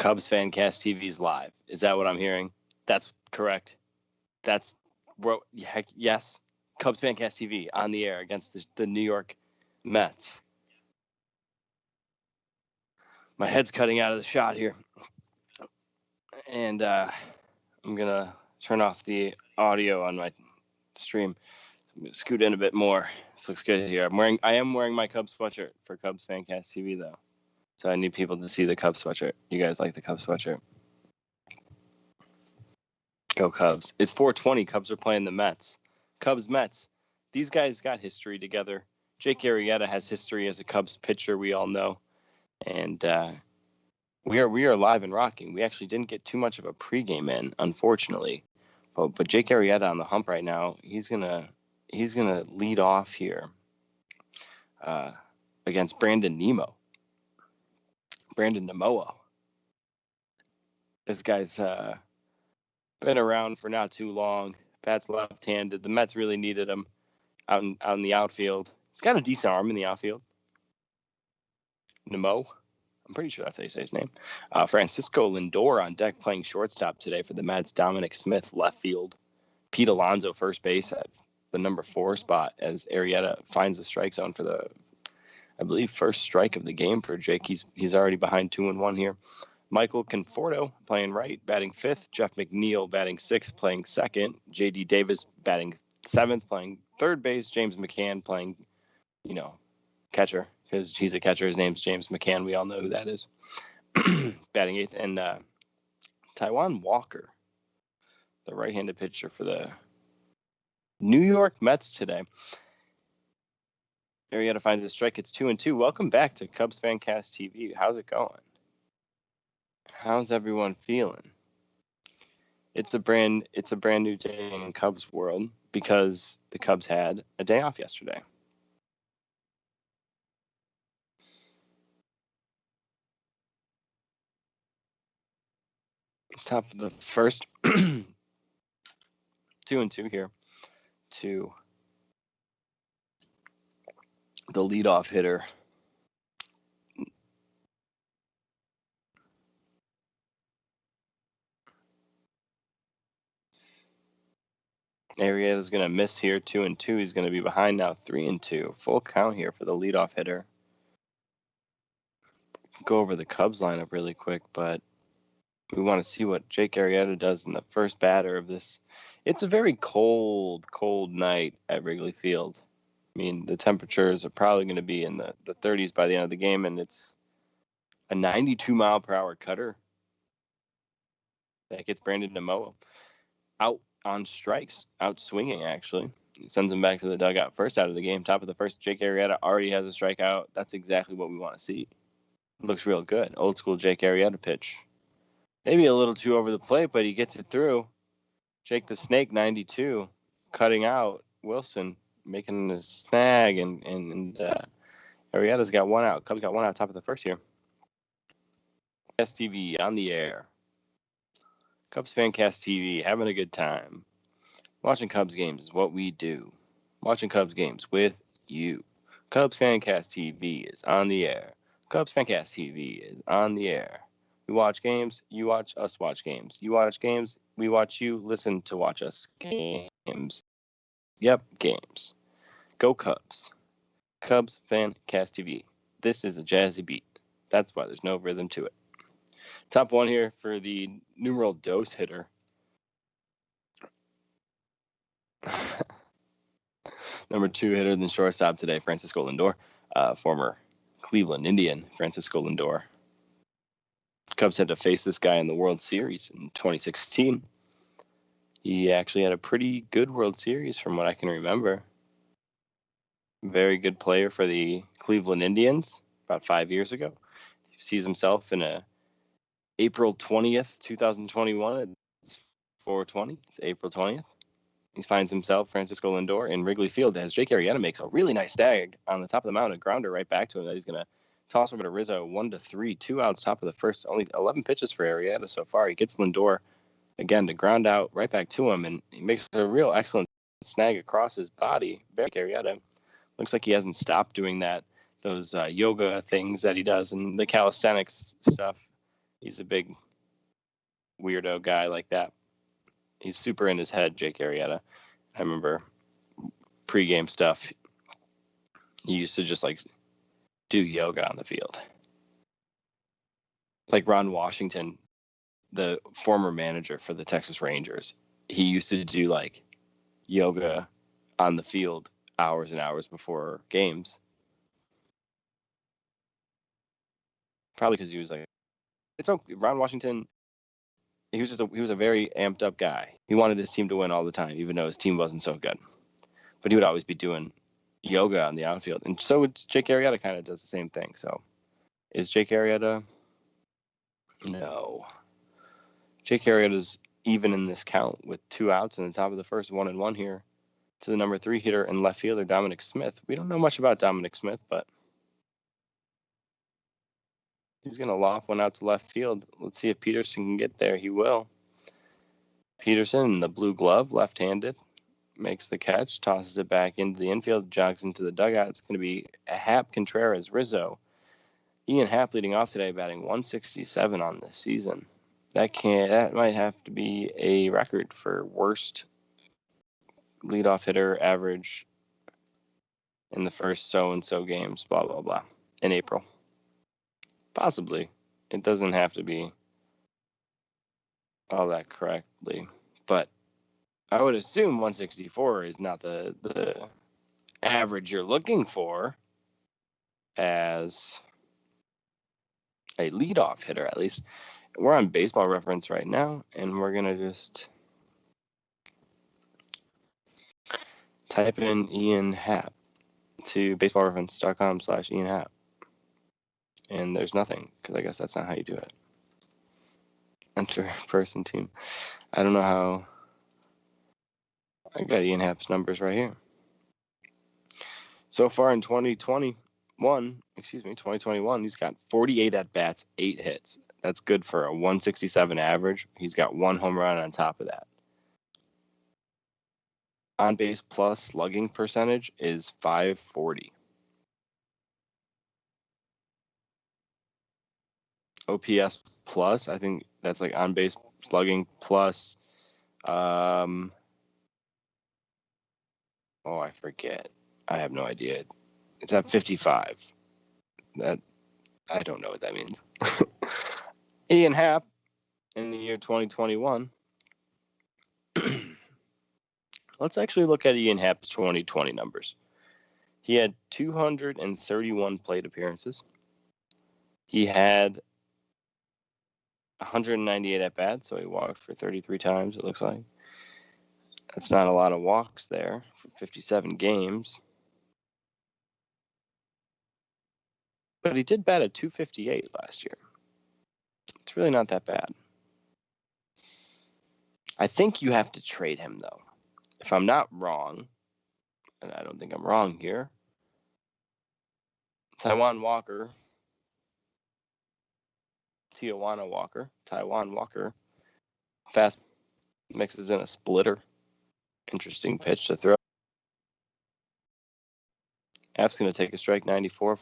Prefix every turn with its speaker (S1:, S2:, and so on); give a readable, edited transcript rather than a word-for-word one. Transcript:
S1: Cubs Fancast TV's live. Is that what I'm hearing? That's correct. That's heck yes. Cubs Fancast TV on the air against the New York Mets. My head's cutting out of the shot here, and I'm gonna turn off the audio on my stream. I'm gonna scoot in a bit more. This looks good here. I am wearing my Cubs sweatshirt for Cubs Fancast TV though, so I need people to see the Cubs sweatshirt. You guys like the Cubs sweatshirt? Go Cubs. It's 4:20. Cubs are playing the Mets. Cubs Mets. These guys got history together. Jake Arrieta has history as a Cubs pitcher, we all know, and we are live and rocking. We actually didn't get too much of a pregame in, unfortunately, but Jake Arrieta on the hump right now. He's gonna lead off here against Brandon Nimmo. Brandon Nimmo. This guy's been around for not too long. Pat's left-handed. The Mets really needed him out in the outfield. He's got a decent arm in the outfield. Nimmo. I'm pretty sure that's how you say his name. Francisco Lindor on deck playing shortstop today for the Mets. Dominic Smith, left field. Pete Alonso, first base at the number 4 spot as Arrieta finds the strike zone for the, I believe, first strike of the game for Jake. He's already behind 2-1 here. Michael Conforto playing right, batting 5th. Jeff McNeil batting 6th, playing 2nd. J.D. Davis batting 7th, playing 3rd base. James McCann playing, catcher, because he's a catcher. His name's James McCann. We all know who that is. Batting 8th. And Taijuan Walker, the right-handed pitcher for the New York Mets today. Arrieta finds a strike. It's 2-2. Welcome back to Cubs Fancast TV. How's it going? How's everyone feeling? It's a brand new day in Cubs world because the Cubs had a day off yesterday. Top of the first, 2-2 here to the leadoff hitter. Arrieta's going to miss here, 2-2. He's going to be behind now, 3-2. Full count here for the leadoff hitter. Go over the Cubs lineup really quick, but we want to see what Jake Arrieta does in the first batter of this. It's a very cold night at Wrigley Field. I mean, the temperatures are probably going to be in the 30s by the end of the game, and it's a 92-mile-per-hour cutter that gets Brandon Nimmo out on strikes, out swinging, actually. He sends him back to the dugout. First out of the game, top of the first, Jake Arrieta already has a strikeout. That's exactly what we want to see. Looks real good. Old school Jake Arrieta pitch. Maybe a little too over the plate, but he gets it through. Jake the Snake, 92, cutting out Wilson, making the snag, and Arrieta's got one out. Cubs got one out top of the first here. STV on the air. Cubs Fancast TV, having a good time. Watching Cubs games is what we do. Watching Cubs games with you. Cubs Fancast TV is on the air. Cubs Fancast TV is on the air. We watch games, you watch us watch games. You watch games, we watch you listen to watch us games. Yep, games. Go Cubs. Cubs Fancast TV. This is a jazzy beat. That's why there's no rhythm to it. Top one here for the numeral dose hitter. Number 2 hitter than shortstop today, Francisco Lindor, former Cleveland Indian, Francisco Lindor. Cubs had to face this guy in the World Series in 2016. He actually had a pretty good World Series from what I can remember. Very good player for the Cleveland Indians about 5 years ago. He sees himself in a April 20th, 2021. It's 4/20. It's April 20th. He finds himself, Francisco Lindor, in Wrigley Field as Jake Arrieta makes a really nice stag on the top of the mound, a grounder right back to him that he's going to toss over to Rizzo, 1-3, 2 outs, top of the first. Only 11 pitches for Arrieta so far. He gets Lindor, again, to ground out right back to him, and he makes a real excellent snag across his body. Very Arrieta. Looks like he hasn't stopped doing those yoga things that he does and the calisthenics stuff. He's a big weirdo guy like that. He's super in his head, Jake Arrieta. I remember pregame stuff. He used to just like do yoga on the field. Like Ron Washington, the former manager for the Texas Rangers, he used to do like yoga on the field hours and hours before games. Probably because he was like, it's okay. Ron Washington, he was a very amped up guy. He wanted his team to win all the time, even though his team wasn't so good. But he would always be doing yoga on the outfield. And so it's Jake Arrieta kind of does the same thing. So is Jake Arrieta? No. Jake Arrieta's even in this count with 2 outs in the top of the first, 1-1 here to the number 3 hitter and left fielder Dominic Smith. We don't know much about Dominic Smith, but he's going to loft one out to left field. Let's see if Peterson can get there. He will. Peterson, the blue glove, left-handed, makes the catch, tosses it back into the infield, jogs into the dugout. It's going to be a Hap Contreras Rizzo. Ian Happ leading off today, batting 167 on this season. That might have to be a record for worst leadoff hitter average in the first so-and-so games, blah, blah, blah, in April. Possibly. It doesn't have to be all that correctly. But I would assume 164 is not the average you're looking for as a leadoff hitter, at least. We're on Baseball Reference right now, and we're going to just type in Ian Happ to baseballreference.com/Ian Happ. And there's nothing, because I guess that's not how you do it. Enter person team. I don't know how. I got Ian Happ's numbers right here. So far in 2021, he's got 48 at-bats, 8 hits. That's good for a 167 average. He's got 1 home run on top of that. On-base plus slugging percentage is .540. OPS plus, I think that's like on-base slugging plus. I forget. I have no idea. It's at 55. That I don't know what that means. Ian Happ in the year 2021. Let's actually look at Ian Happ's 2020 numbers. He had 231 plate appearances. He had 198 at-bats, so he walked for 33 times, it looks like. That's not a lot of walks there for 57 games. But he did bat at 258 last year. It's really not that bad. I think you have to trade him, though. If I'm not wrong, and I don't think I'm wrong here, Taiwan Walker, fast mixes in a splitter. Interesting pitch to throw. App's going to take a strike 94